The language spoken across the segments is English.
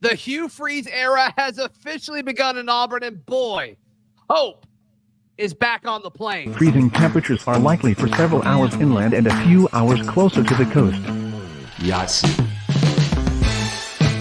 The Hugh Freeze era has officially begun in Auburn, and boy, hope is back on the plane. Freezing temperatures are likely for several hours inland and a few hours closer to the coast. Yahtzee.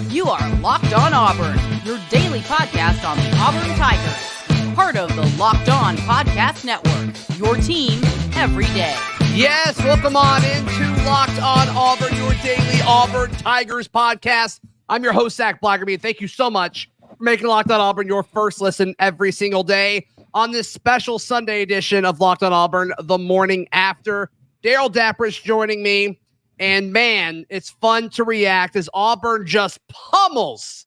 You are Locked On Auburn, your daily podcast on the Auburn Tigers. Part of the Locked On Podcast Network, your team every day. Yes, welcome on into Locked On Auburn, your daily Auburn Tigers podcast. I'm your host, Zach Blackerby, and thank you so much for making Locked On Auburn your first listen every single day on this special Sunday edition of Locked On Auburn, the morning after. Darrell Dapprich joining me, and man, it's fun to react as Auburn just pummels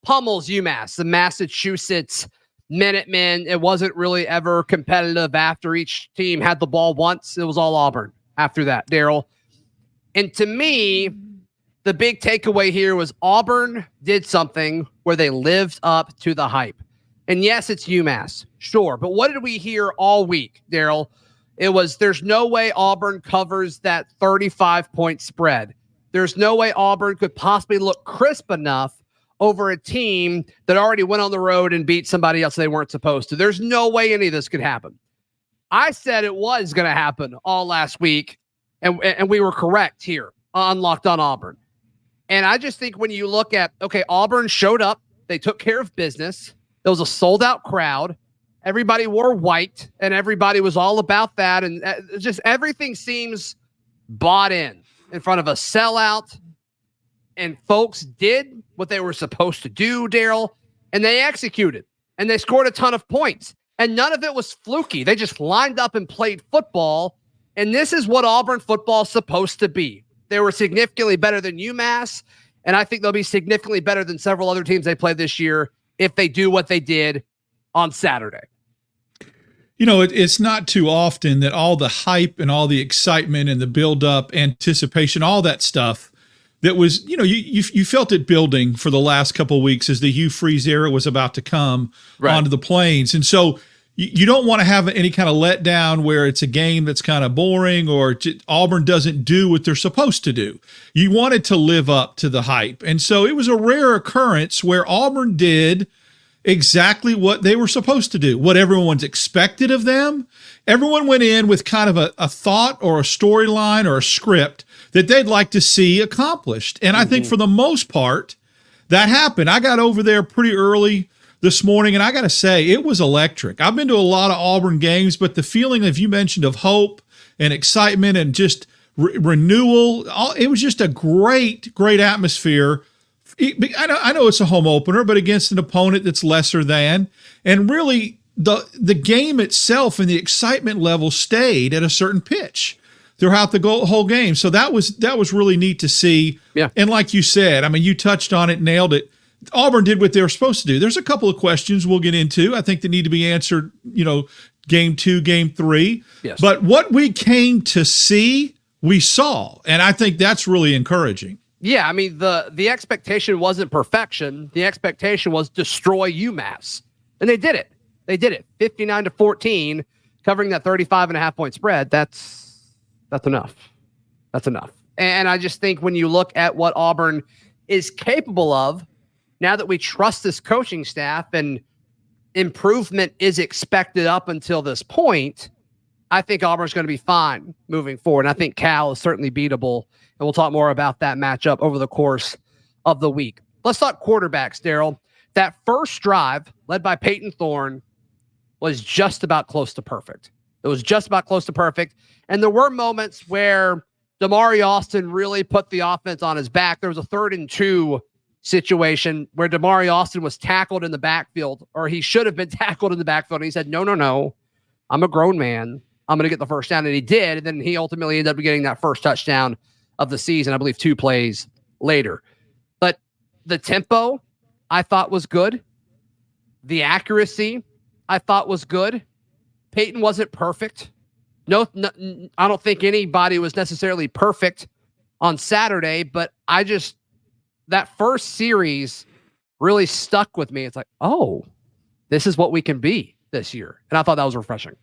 UMass, the Massachusetts Minutemen. It wasn't really ever competitive after each team had the ball once. It was all Auburn after that, Darrell. And to me, the big takeaway here was Auburn did something where they lived up to the hype. And yes, it's UMass, sure. But what did we hear all week, Darrell? It was, there's no way Auburn covers that 35-point spread. There's no way Auburn could possibly look crisp enough over a team that already went on the road and beat somebody else they weren't supposed to. There's no way any of this could happen. I said it was going to happen all last week, and we were correct here on Locked On Auburn. And I just think when you look at, okay, Auburn showed up. They took care of business. There was a sold-out crowd. Everybody wore white, and everybody was all about that. And just everything seems bought in front of a sellout. And folks did what they were supposed to do, Darrell, and they executed. And they scored a ton of points. And none of it was fluky. They just lined up and played football. And this is what Auburn football is supposed to be. They were significantly better than UMass, and I think they'll be significantly better than several other teams they played this year if they do what they did on Saturday. You know, it's not too often that all the hype and all the excitement and the build-up, anticipation, all that stuff that was, you know, you felt it building for the last couple of weeks as the Hugh Freeze era was about to come onto the plains. And so you don't want to have any kind of letdown where it's a game that's kind of boring or Auburn doesn't do what they're supposed to do. You wanted to live up to the hype. And so it was a rare occurrence where Auburn did exactly what they were supposed to do, what everyone's expected of them. Everyone went in with kind of a thought or a storyline or a script that they'd like to see accomplished. And I think for the most part, that happened. I got over there pretty early this morning, and I got to say, it was electric. I've been to a lot of Auburn games, but the feeling, as you mentioned, of hope and excitement and just renewal, it was just a great atmosphere. I know it's a home opener, but against an opponent that's lesser than, and really the game itself and the excitement level stayed at a certain pitch throughout the whole game. So that was really neat to see. Yeah. And like you said, I mean, you touched on it, nailed it. Auburn did what they were supposed to do. There's a couple of questions we'll get into, I think, that need to be answered, you know, game 2, game 3. Yes. But what we came to see, we saw. And I think that's really encouraging. Yeah, I mean, the expectation wasn't perfection. The expectation was destroy UMass. And they did it. They did it. 59-14, covering that 35.5-point spread. That's enough. That's enough. And I just think when you look at what Auburn is capable of, now that we trust this coaching staff and improvement is expected up until this point, I think Auburn's going to be fine moving forward. And I think Cal is certainly beatable. And we'll talk more about that matchup over the course of the week. Let's talk quarterbacks, Darrell. That first drive led by Payton Thorne was just about close to perfect. It was just about close to perfect. And there were moments where Damari Austin really put the offense on his back. There was a 3rd and 2 situation where Damari Austin was tackled in the backfield, or he should have been tackled in the backfield. And he said, no, I'm a grown man. I'm going to get the first down. And he did. And then he ultimately ended up getting that first touchdown of the season, I believe 2 plays later. But the tempo I thought was good. The accuracy I thought was good. Payton wasn't perfect. No, I don't think anybody was necessarily perfect on Saturday, but that first series really stuck with me. It's like, oh, this is what we can be this year. And I thought that was refreshing.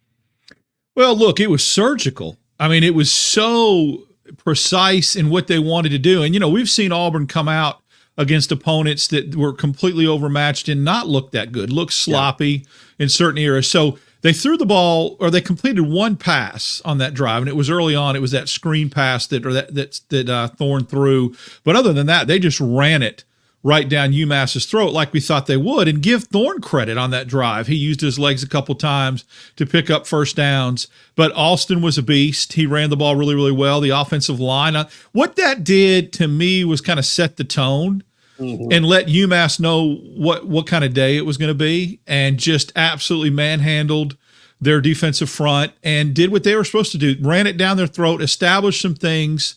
Well, look, it was surgical. I mean, it was so precise in what they wanted to do. And, you know, we've seen Auburn come out against opponents that were completely overmatched and not looked that good, looked sloppy in certain areas. So they threw the ball, or they completed one pass on that drive, and it was early on. It was that screen pass that Thorne threw. But other than that, they just ran it right down UMass's throat like we thought they would. And give Thorne credit on that drive. He used his legs a couple times to pick up first downs. But Alston was a beast. He ran the ball really, really well. The offensive line. What that did to me was kind of set the tone and let UMass know what kind of day it was going to be, and just absolutely manhandled their defensive front and did what they were supposed to do. Ran it down their throat, established some things,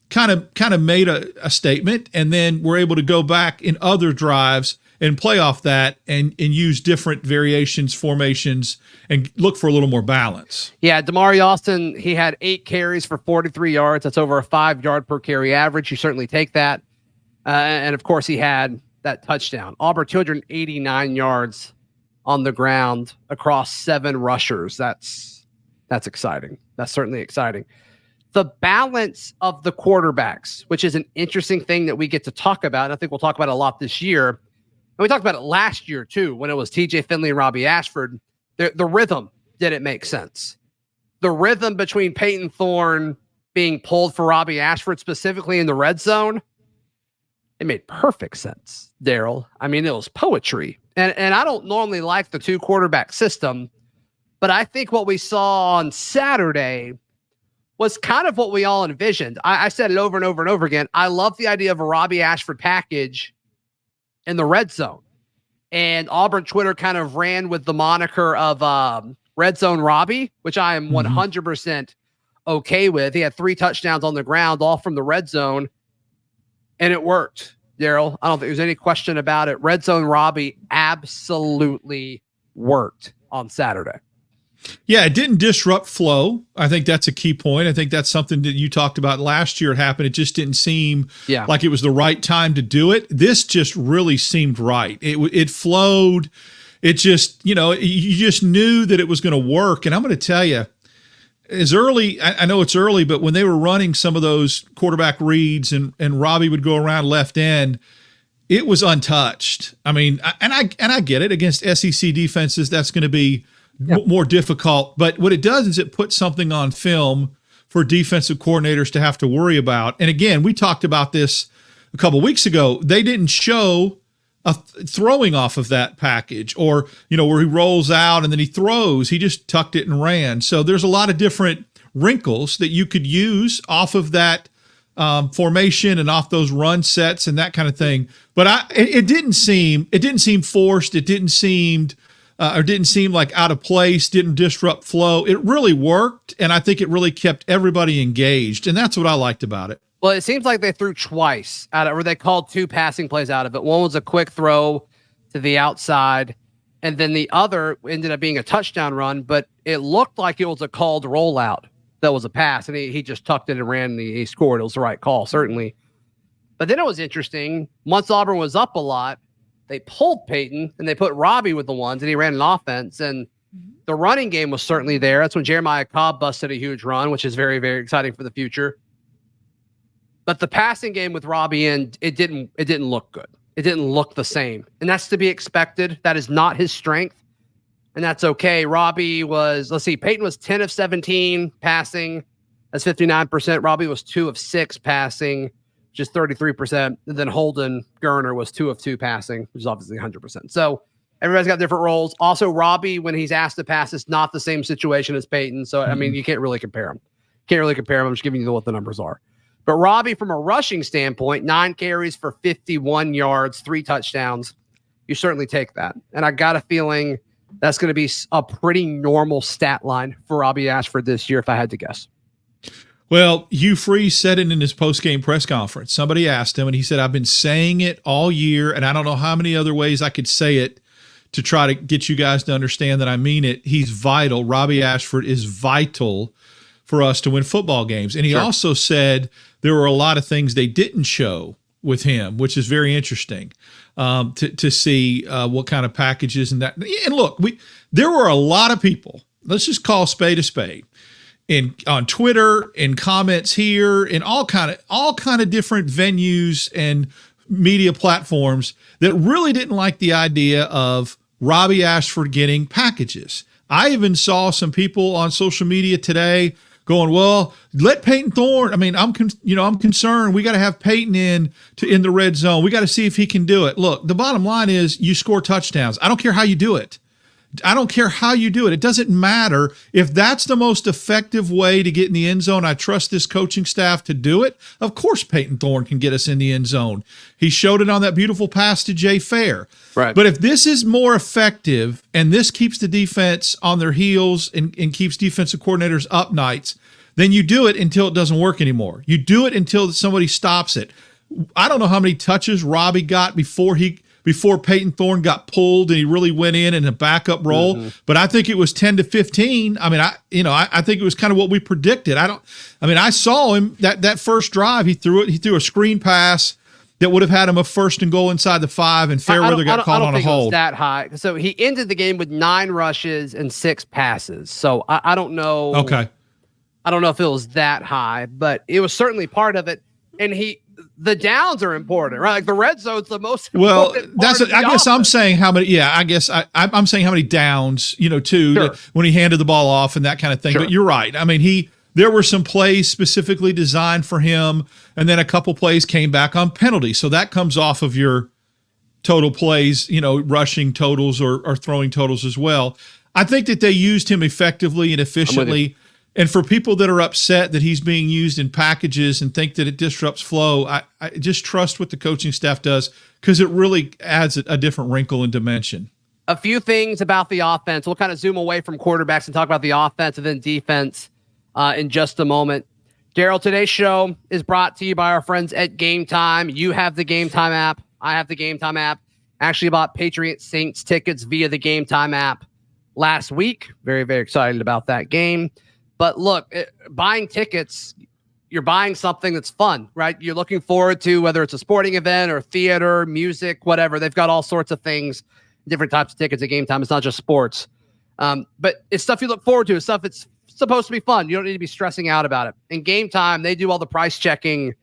kind of made a statement, and then were able to go back in other drives and play off that and use different variations, formations, and look for a little more balance. Yeah, Damari Alston, he had 8 carries for 43 yards. That's over a 5-yard per carry average. You certainly take that. And of course, he had that touchdown. Auburn 289 yards on the ground across 7 rushers. That's exciting. That's certainly exciting. The balance of the quarterbacks, which is an interesting thing that we get to talk about, and I think we'll talk about it a lot this year. And we talked about it last year too, when it was TJ Finley and Robby Ashford. The rhythm didn't make sense. The rhythm between Payton Thorne being pulled for Robby Ashford, specifically in the red zone, it made perfect sense, Darrell. I mean, it was poetry. And I don't normally like the 2 quarterback system, but I think what we saw on Saturday was kind of what we all envisioned. I said it over and over and over again. I love the idea of a Robby Ashford package in the red zone. And Auburn Twitter kind of ran with the moniker of Red Zone Robby, which I am 100% okay with. He had 3 touchdowns on the ground, all from the red zone. And it worked, Darrell. I don't think there's any question about it. Red Zone Robby absolutely worked on Saturday. Yeah, it didn't disrupt flow. I think that's a key point. I think that's something that you talked about last year. It happened. It just didn't seem like it was the right time to do it. This just really seemed right. It flowed. It just, you just knew that it was going to work. And I'm going to tell you, as early, I know it's early, but when they were running some of those quarterback reads and Robby would go around left end, it was untouched. I mean, and I get it, against SEC defenses, that's going to be more difficult. But what it does is it puts something on film for defensive coordinators to have to worry about. And again, we talked about this a couple of weeks ago. They didn't show a throwing off of that package, or, where he rolls out and then he throws. He just tucked it and ran. So there's a lot of different wrinkles that you could use off of that formation and off those run sets and that kind of thing. But it didn't seem forced. It didn't seem like out of place, didn't disrupt flow. It really worked, and I think it really kept everybody engaged, and that's what I liked about it. Well, it seems like they threw twice or they called 2 passing plays out of it. One was a quick throw to the outside, and then the other ended up being a touchdown run, but it looked like it was a called rollout that was a pass, and he just tucked it and ran, and he scored. It was the right call, certainly. But then it was interesting. Once Auburn was up a lot, they pulled Payton, and they put Robby with the ones, and he ran an offense, and the running game was certainly there. That's when Jeremiah Cobb busted a huge run, which is very, very exciting for the future. But the passing game with Robby in, it didn't look good. It didn't look the same. And that's to be expected. That is not his strength. And that's okay. Robby was, Payton was 10 of 17 passing. That's 59%. Robby was 2 of 6 passing, which is 33%. And then Holden Gerner was 2 of 2 passing, which is obviously 100%. So everybody's got different roles. Also, Robby, when he's asked to pass, it's not the same situation as Payton. So, I mean, you can't really compare them. I'm just giving you what the numbers are. But Robby, from a rushing standpoint, 9 carries for 51 yards, 3 touchdowns. You certainly take that. And I got a feeling that's going to be a pretty normal stat line for Robby Ashford this year, if I had to guess. Well, Hugh Freeze said it in his post-game press conference. Somebody asked him, and he said, I've been saying it all year, and I don't know how many other ways I could say it to try to get you guys to understand that I mean it. He's vital. Robby Ashford is vital for us to win football games. And he also said there were a lot of things they didn't show with him, which is very interesting to see what kind of packages and that. And look, there were a lot of people, let's just call spade a spade, on Twitter, in comments here, in all kind of different venues and media platforms that really didn't like the idea of Robby Ashford getting packages. I even saw some people on social media today going, well, let Payton Thorne. I mean, I'm concerned. We got to have Payton in the red zone. We got to see if he can do it. Look, the bottom line is you score touchdowns. I don't care how you do it. It doesn't matter. If that's the most effective way to get in the end zone, I trust this coaching staff to do it. Of course, Payton Thorne can get us in the end zone. He showed it on that beautiful pass to Jay Fair. Right. But if this is more effective and this keeps the defense on their heels and keeps defensive coordinators up nights, then you do it until it doesn't work anymore. You do it until somebody stops it. I don't know how many touches Robby got before Payton Thorne got pulled and he really went in a backup role, but I think it was 10 to 15. I mean, I think it was kind of what we predicted. I saw him that first drive. He threw a screen pass that would have had him a first and goal inside the 5, and Fairweather got caught on a hold. I don't think it was that high. So he ended the game with 9 rushes and 6 passes. So I don't know. Okay. I don't know if it was that high, but it was certainly part of it. And the downs are important, right? Like the red zone's the most important part of the I guess offense. I'm saying how many. Yeah, I guess I'm saying how many downs, too, Sure. when he handed the ball off and that kind of thing. Sure. But you're right. I mean, there were some plays specifically designed for him, and then a couple plays came back on penalty. So that comes off of your total plays, rushing totals or throwing totals as well. I think that they used him effectively and efficiently. And for people that are upset that he's being used in packages and think that it disrupts flow, I just trust what the coaching staff does, because it really adds a different wrinkle and dimension. A few things about the offense. We'll kind of zoom away from quarterbacks and talk about the offense and then defense in just a moment. Darrell, today's show is brought to you by our friends at Game Time. You have the Game Time app. I have the Game Time app. Actually bought Patriot Saints tickets via the Game Time app last week. Very, very excited about that game. But look, buying tickets, you're buying something that's fun, right? You're looking forward to, whether it's a sporting event or theater, music, whatever. They've got all sorts of things, different types of tickets at Game Time. It's not just sports. But it's stuff you look forward to. It's stuff that's supposed to be fun. You don't need to be stressing out about it. In Game Time, they do all the price checking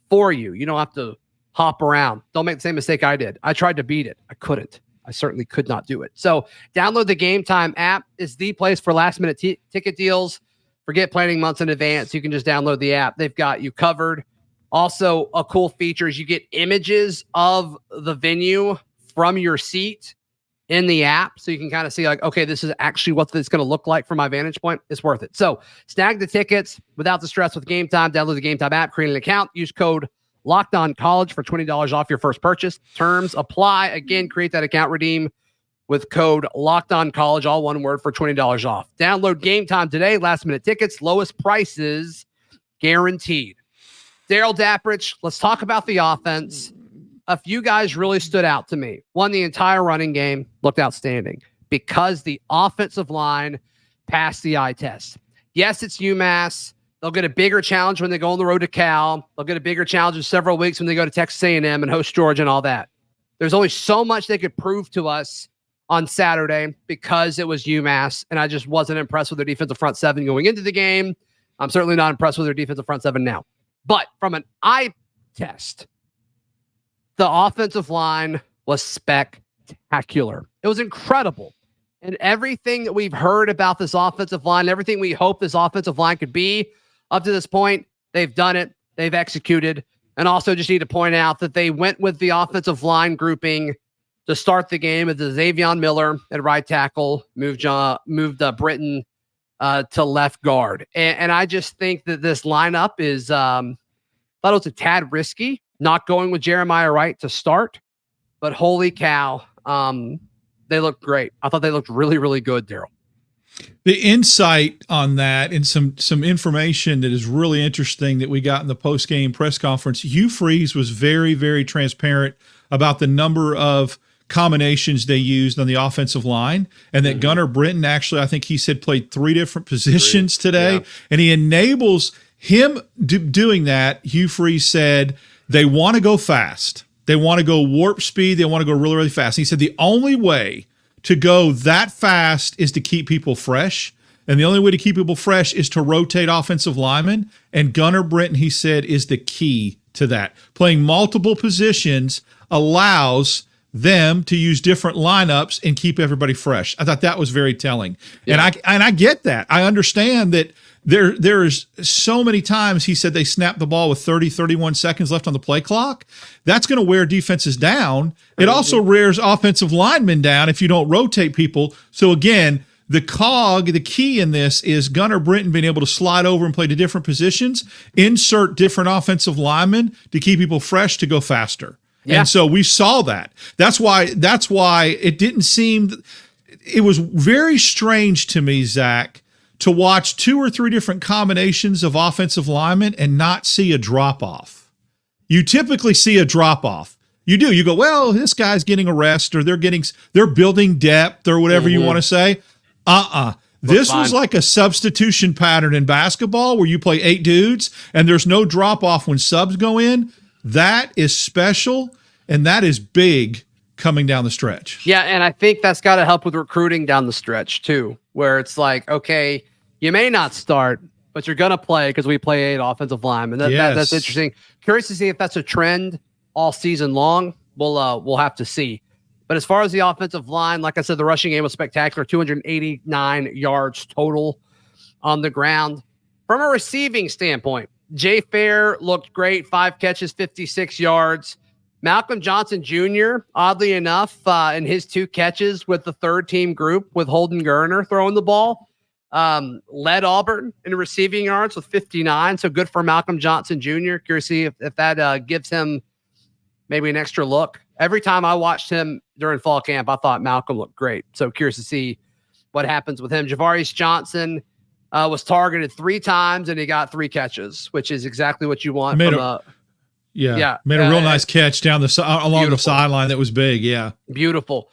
for you. You don't have to hop around. Don't make the same mistake I did. I tried to beat it. I couldn't. I certainly could not do it. So download the Game Time app. It's the place for last-minute ticket deals. Forget planning months in advance. You can just download the app. They've got you covered. Also, a cool feature is you get images of the venue from your seat in the app. So you can kind of see like, okay, this is actually what it's going to look like from my vantage point. It's worth it. So snag the tickets without the stress with Game Time. Download the Game Time app, create an account, use code LOCKEDONCollege for $20 off your first purchase. Terms apply. Again, create that account, redeem with code LOCKEDONCollege, all one word, for $20 off. Download Game Time today. Last minute tickets, lowest prices guaranteed. Darrell, Dapprich, let's talk about the offense. A few guys really stood out to me. One, the entire running game looked outstanding because the offensive line passed the eye test. Yes, it's UMass. They'll get a bigger challenge when they go on the road to Cal. They'll get a bigger challenge in several weeks when they go to Texas A&M and host Georgia and all that. There's only so much they could prove to us on Saturday because it was UMass, and I just wasn't impressed with their defensive front seven going into the game. I'm certainly not impressed with their defensive front seven now. But from an eye test, the offensive line was spectacular. It was incredible. And everything that we've heard about this offensive line, everything we hope this offensive line could be up to this point, they've done it. They've executed. And also just need to point out that they went with the offensive line grouping to start the game with Xavion Miller at right tackle, moved Britton to left guard. And I just think that this lineup is, thought it was a tad risky, not going with Jeremiah Wright to start, but holy cow, they looked great. I thought they looked really, really good, Darrell. The insight on that and some information that is really interesting that we got in the post-game press conference, Hugh Freeze was very, very transparent about the number of combinations they used on the offensive line, and that Gunnar Britton actually, I think he said, played 3 different positions today, and he enables him doing that. Hugh Freeze said they want to go fast. They want to go warp speed. They want to go really, really fast. And he said the only way to go that fast is to keep people fresh, and the only way to keep people fresh is to rotate offensive linemen, and Gunnar Britton, he said, is the key to that. Playing multiple positions allows them to use different lineups and keep everybody fresh. I thought that was very telling. Yeah. And I get that. I understand that there's so many times he said they snapped the ball with 30, 31 seconds left on the play clock. That's going to wear defenses down. It also wears offensive linemen down if you don't rotate people. So again, the key in this is Gunnar Britton being able to slide over and play to different positions, insert different offensive linemen to keep people fresh to go faster. Yeah. And so we saw that. That's why it didn't seem – it was very strange to me, Zach, to watch 2 or 3 different combinations of offensive linemen and not see a drop-off. You typically see a drop-off. You do. You go, well, this guy's getting a rest, or they're building depth, or whatever you want to say. This was like a substitution pattern in basketball where you play 8 dudes and there's no drop-off when subs go in. That is special, and that is big coming down the stretch. Yeah, and I think that's got to help with recruiting down the stretch too, where it's like, okay, you may not start, but you're going to play because we play 8 offensive linemen. That's interesting. Curious to see if that's a trend all season long. We'll have to see. But as far as the offensive line, like I said, the rushing game was spectacular, 289 yards total on the ground. From a receiving standpoint, Jay Fair looked great, 5 catches, 56 yards. Malcolm Johnson Jr., oddly enough, in his 2 catches with the third-team group with Holden Geriner throwing the ball, led Auburn in receiving yards with 59, so good for Malcolm Johnson Jr. Curious to see if that gives him maybe an extra look. Every time I watched him during fall camp, I thought Malcolm looked great, so curious to see what happens with him. Javarius Johnson was targeted 3 times, and he got 3 catches, which is exactly what you want from a made a real nice catch down along the sideline that was big. Yeah, beautiful.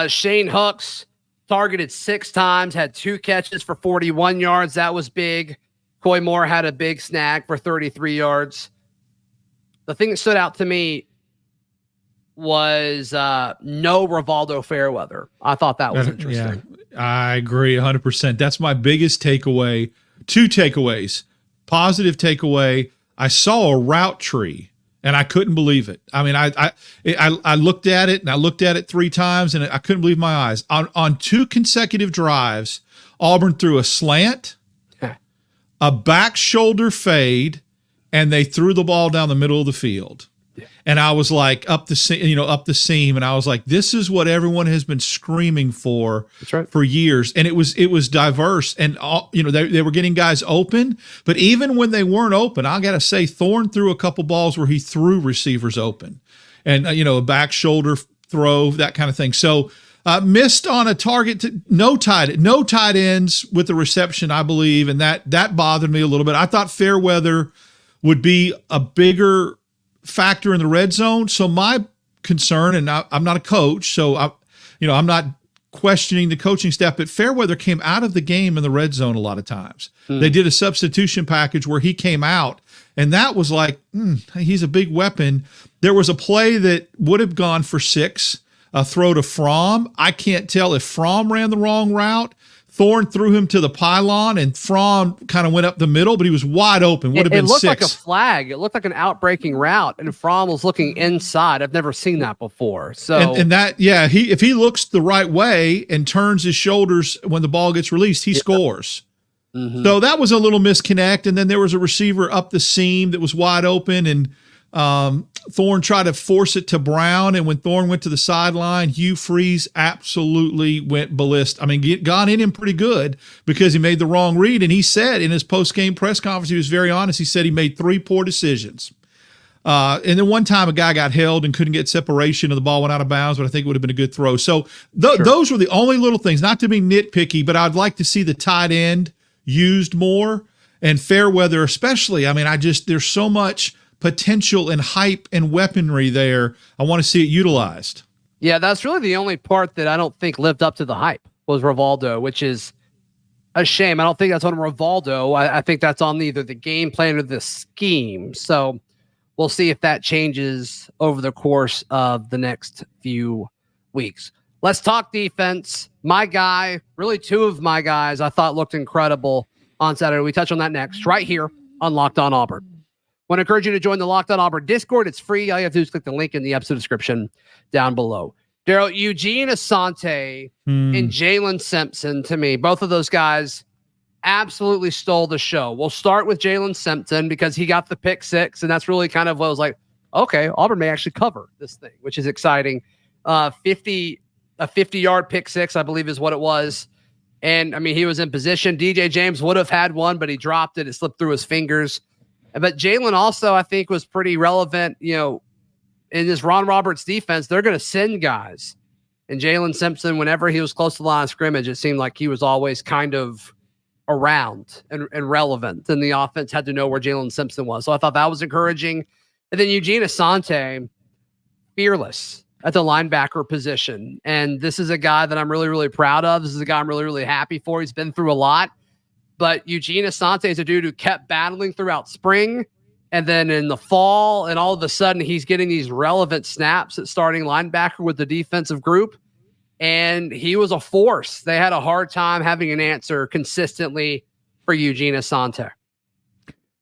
Shane Hooks targeted 6 times, had 2 catches for 41 yards. That was big. Coy Moore had a big snag for 33 yards. The thing that stood out to me was no Rivaldo Fairweather. I thought that was interesting. Yeah, I agree 100%. That's my biggest takeaway. 2 takeaways. Positive takeaway, I saw a route tree, and I couldn't believe it. I mean, I looked at it, and I looked at it 3 times, and I couldn't believe my eyes. On 2 consecutive drives, Auburn threw a slant, a back shoulder fade, and they threw the ball down the middle of the field. And I was like up the seam, and I was like, this is what everyone has been screaming for for years. And it was diverse, and they were getting guys open, but even when they weren't open, I got to say Thorne threw a couple balls where he threw receivers open, and a back shoulder throw, that kind of thing. So missed on a target, no tight ends with the reception, I believe, and that bothered me a little bit. I thought Fairweather would be a bigger factor in the red zone. So my concern, and I'm not a coach, so I'm not questioning the coaching staff, but Fairweather came out of the game in the red zone a lot of times. They did a substitution package where he came out, and that was like, he's a big weapon. There was a play that would have gone for 6, a throw to Fromm. I can't tell if Fromm ran the wrong route. Thorne threw him to the pylon, and Fromm kind of went up the middle, but he was wide open. Would have been 6. It looked like a flag. It looked like an outbreaking route, and Fromm was looking inside. I've never seen that before. So and that, if he looks the right way and turns his shoulders when the ball gets released, he scores. Mm-hmm. So that was a little misconnect, and then there was a receiver up the seam that was wide open, and Thorne tried to force it to Brown, and when Thorne went to the sideline, Hugh Freeze absolutely went ballistic. I mean, gone in him pretty good because he made the wrong read, and he said in his post-game press conference, he was very honest, he said he made 3 poor decisions. And then one time a guy got held and couldn't get separation, and the ball went out of bounds, but I think it would have been a good throw. So those were the only little things, not to be nitpicky, but I'd like to see the tight end used more, and Fairweather especially. I mean, there's so much potential and hype and weaponry there. I want to see it utilized. Yeah, that's really the only part that I don't think lived up to the hype was Rivaldo, which is a shame. I don't think that's on Rivaldo. I think that's on either the game plan or the scheme. So we'll see if that changes over the course of the next few weeks. Let's talk defense. My guy, really 2 of my guys, I thought looked incredible on Saturday. We touch on that next, right here on Locked On Auburn. Want to encourage you to join the Locked On Auburn Discord. It's free. All you have to do is click the link in the episode description down below. Darrell, Eugene Asante and Jalen Simpson, to me, both of those guys absolutely stole the show. We'll start with Jalen Simpson because he got the pick six, and that's really kind of what I was like, okay, Auburn may actually cover this thing, which is exciting. A 50-yard pick six, I believe is what it was. And, I mean, he was in position. DJ James would have had one, but he dropped it. It slipped through his fingers. But Jalen also, I think, was pretty relevant, in this Ron Roberts defense. They're going to send guys. And Jalen Simpson, whenever he was close to the line of scrimmage, it seemed like he was always kind of around and relevant. And the offense had to know where Jalen Simpson was. So I thought that was encouraging. And then Eugene Asante, fearless at the linebacker position. And this is a guy that I'm really, really proud of. This is a guy I'm really, really happy for. He's been through a lot. But Eugene Asante is a dude who kept battling throughout spring. And then in the fall, and all of a sudden, he's getting these relevant snaps at starting linebacker with the defensive group. And he was a force. They had a hard time having an answer consistently for Eugene Asante.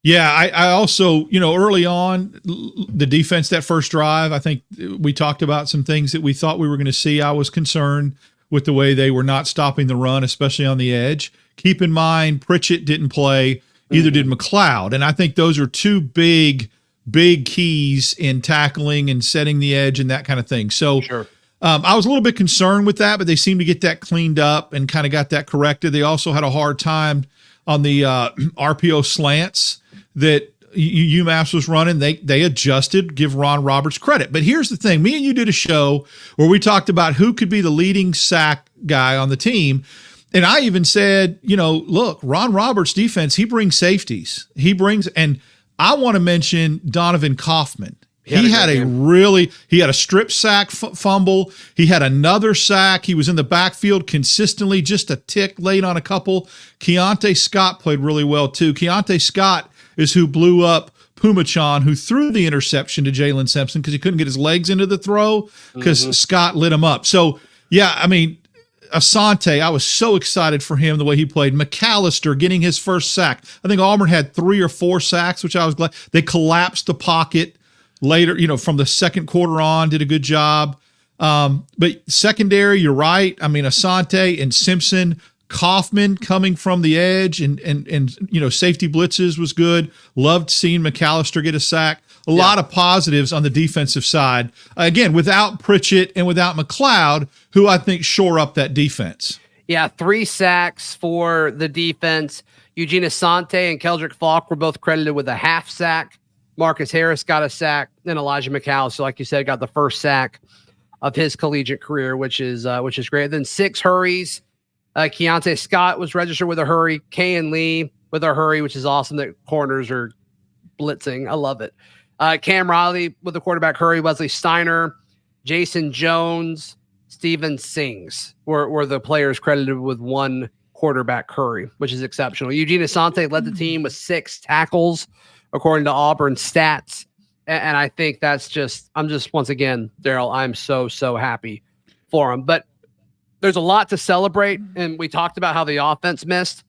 Yeah, I also, early on, the defense, that first drive, I think we talked about some things that we thought we were going to see. I was concerned with the way they were not stopping the run, especially on the edge. Keep in mind, Pritchett didn't play. Either did McLeod. And I think those are two big keys in tackling and setting the edge and that kind of thing. So sure. I was a little bit concerned with that, but they seemed to get that cleaned up and kind of got that corrected. They also had a hard time on the RPO slants that UMass was running. They adjusted, give Ron Roberts credit. But here's the thing. Me and you did a show where we talked about who could be the leading sack guy on the team. And I even said, look, Ron Roberts' defense, he brings safeties. And I want to mention Donovan Kaufman. He had a strip sack fumble. He had another sack. He was in the backfield consistently, just a tick late on a couple. Keontae Scott played really well too. Keontae Scott is who blew up Pumachan, who threw the interception to Jalen Simpson because he couldn't get his legs into the throw because Scott lit him up. So, yeah, I mean, Asante, I was so excited for him, the way he played. McAllister getting his first sack. I think Auburn had 3 or 4 sacks, which I was glad. They collapsed the pocket later, from the second quarter on, did a good job. But secondary, you're right. I mean, Asante and Simpson, Kaufman coming from the edge and safety blitzes was good. Loved seeing McAllister get a sack. A lot of positives on the defensive side. Again, without Pritchett and without McLeod, who I think shore up that defense. Yeah, 3 sacks for the defense. Eugene Asante and Keldrick Falk were both credited with a half sack. Marcus Harris got a sack. Then Elijah McAllister, like you said, got the first sack of his collegiate career, which is great. Then 6 hurries. Keontae Scott was registered with a hurry. Kayan Lee with a hurry, which is awesome that corners are blitzing. I love it. Cam Riley with the quarterback hurry. Wesley Steiner, Jason Jones, Steven Sings were the players credited with 1 quarterback hurry, which is exceptional. Eugene Asante led the team with 6 tackles, according to Auburn stats. And I think I'm just, once again, Darrell, I'm so happy for him. But there's a lot to celebrate. And we talked about how the offense missed.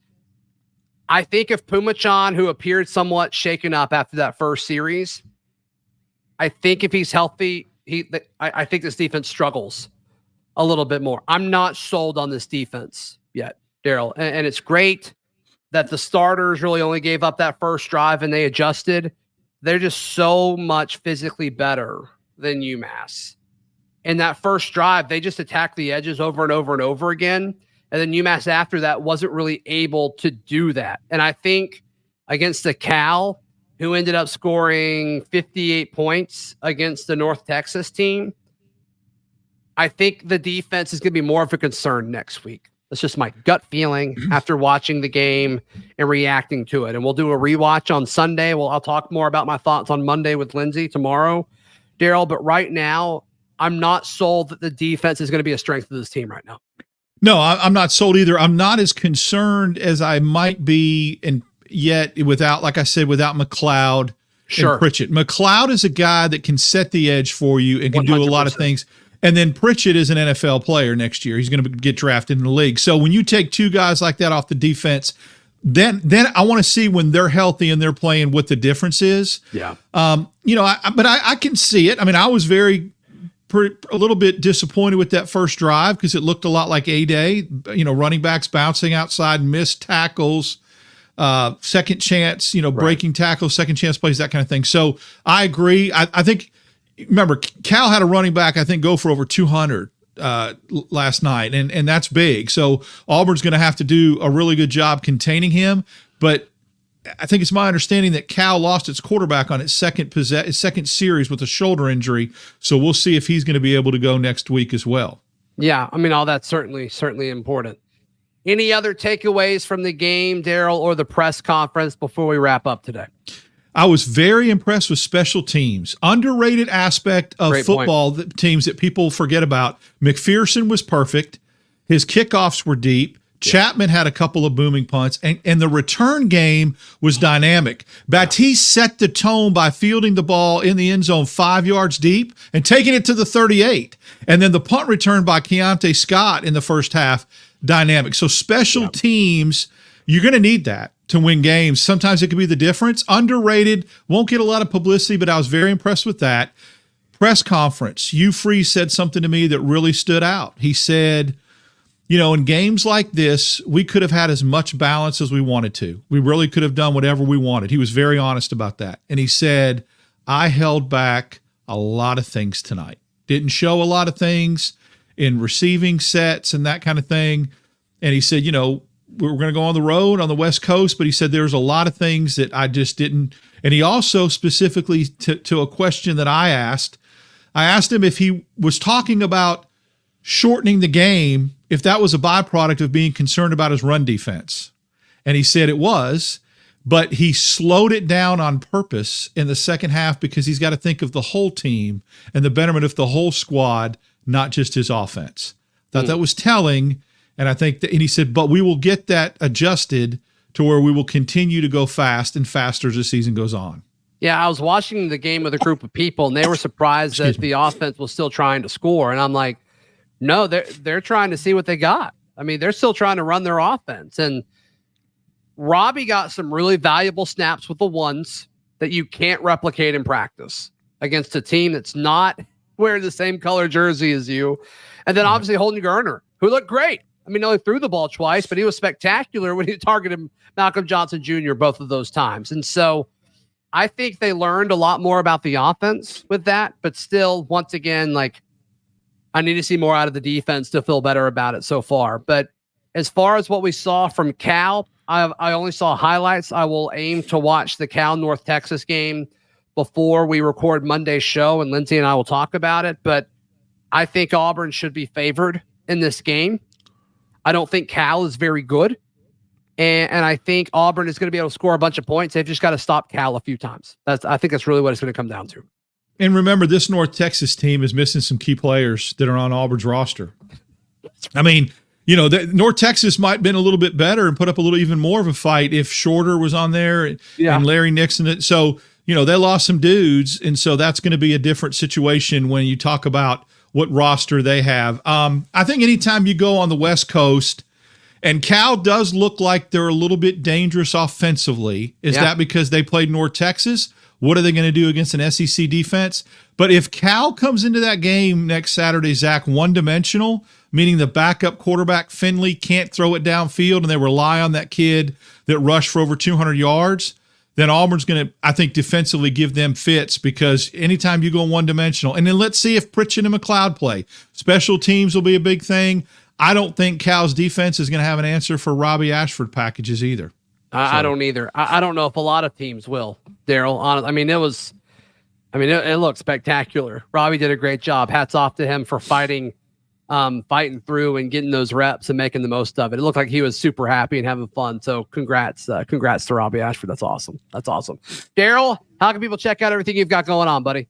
I think if Pumachan, who appeared somewhat shaken up after that first series, I think if he's healthy, I think this defense struggles a little bit more. I'm not sold on this defense yet, Darrell. And it's great that the starters really only gave up that first drive and they adjusted. They're just so much physically better than UMass. In that first drive, they just attacked the edges over and over and over again. And then UMass after that wasn't really able to do that. And I think against the Cal, who ended up scoring 58 points against the North Texas team, I think the defense is going to be more of a concern next week. That's just my gut feeling after watching the game and reacting to it. And we'll do a rewatch on Sunday. I'll talk more about my thoughts on Monday with Lindsay tomorrow, Darrell. But right now, I'm not sold that the defense is going to be a strength of this team right now. No, I'm not sold either. I'm not as concerned as I might be, and yet without, like I said, without McLeod and Pritchett. McLeod is a guy that can set the edge for you and can 100%. Do a lot of things. And then Pritchett is an NFL player next year. He's going to get drafted in the league. So when you take 2 guys like that off the defense, then I want to see when they're healthy and they're playing what the difference is. Yeah. But I can see it. I mean, I was a little bit disappointed with that first drive because it looked a lot like A-Day, running backs bouncing outside, missed tackles, second chance, breaking tackles, second chance plays, that kind of thing. So I agree. I think, remember, Cal had a running back, I think, go for over 200 last night, and that's big. So Auburn's going to have to do a really good job containing him. But I think it's my understanding that Cal lost its quarterback on its second series with a shoulder injury. So we'll see if he's going to be able to go next week as well. Yeah, I mean, all that's certainly important. Any other takeaways from the game, Darrell, or the press conference before we wrap up today? I was very impressed with special teams. Underrated aspect of football teams that people forget about. McPherson was perfect. His kickoffs were deep. Chapman had a couple of booming punts, and the return game was dynamic. Batiste set the tone by fielding the ball in the end zone 5 yards deep and taking it to the 38. And then the punt return by Keontae Scott in the first half, dynamic. So special teams, you're going to need that to win games. Sometimes it could be the difference. Underrated, won't get a lot of publicity, but I was very impressed with that. Press conference, Hugh Freeze said something to me that really stood out. He said, in games like this, we could have had as much balance as we wanted to. We really could have done whatever we wanted. He was very honest about that. And he said, I held back a lot of things tonight. Didn't show a lot of things in receiving sets and that kind of thing. And he said, we were going to go on the road on the West Coast, but he said there's a lot of things that I just didn't. And he also specifically to a question that I asked him if he was talking about shortening the game, if that was a byproduct of being concerned about his run defense. And he said it was, but he slowed it down on purpose in the second half because he's got to think of the whole team and the betterment of the whole squad, not just his offense. Thought that was telling. And I think and he said, but we will get that adjusted to where we will continue to go fast and faster as the season goes on. Yeah, I was watching the game with a group of people, and they were surprised that the offense was still trying to score. And I'm like, no, they're trying to see what they got. I mean, they're still trying to run their offense. And Robby got some really valuable snaps with the ones that you can't replicate in practice against a team that's not wearing the same color jersey as you. And then obviously Holden Geriner, who looked great. I mean, he only threw the ball twice, but he was spectacular when he targeted Malcolm Johnson Jr. both of those times. And so I think they learned a lot more about the offense with that, but still, once again, I need to see more out of the defense to feel better about it so far. But as far as what we saw from Cal, I only saw highlights. I will aim to watch the Cal North Texas game before we record Monday's show, and Lindsay and I will talk about it. But I think Auburn should be favored in this game. I don't think Cal is very good. And I think Auburn is going to be able to score a bunch of points. They've just got to stop Cal a few times. I think that's really what it's going to come down to. And remember, this North Texas team is missing some key players that are on Auburn's roster. I mean, North Texas might have been a little bit better and put up a little even more of a fight if Shorter was on there and Larry Nixon. So, they lost some dudes, and so that's going to be a different situation when you talk about what roster they have. I think anytime you go on the West Coast, and Cal does look like they're a little bit dangerous offensively. Is that because they played North Texas? What are they going to do against an SEC defense? But if Cal comes into that game next Saturday, Zach, one-dimensional, meaning the backup quarterback Finley can't throw it downfield and they rely on that kid that rushed for over 200 yards, then Auburn's going to, I think, defensively give them fits because anytime you go one-dimensional, and then let's see if Pritchett and McLeod play. Special teams will be a big thing. I don't think Cal's defense is going to have an answer for Robby Ashford packages either. I don't either. I don't know if a lot of teams will, Darrell. I mean, it looked spectacular. Robby did a great job. Hats off to him for fighting through and getting those reps and making the most of it. It looked like he was super happy and having fun. So congrats to Robby Ashford. That's awesome. Darrell, how can people check out everything you've got going on, buddy?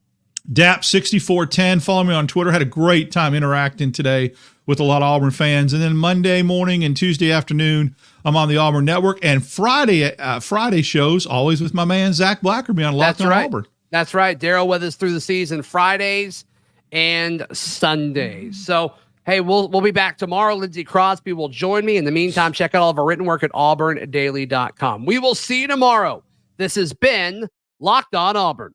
Dap6410. Follow me on Twitter. Had a great time interacting today with a lot of Auburn fans. And then Monday morning and Tuesday afternoon, I'm on the Auburn Network. And Friday shows always with my man Zach Blackerby on Locked On Auburn. That's right. Darrell with us through the season, Fridays and Sundays. So, hey, Hey, we'll be back tomorrow. Lindsey Crosby will join me. In the meantime, check out all of our written work at auburndaily.com. We will see you tomorrow. This has been Locked On Auburn.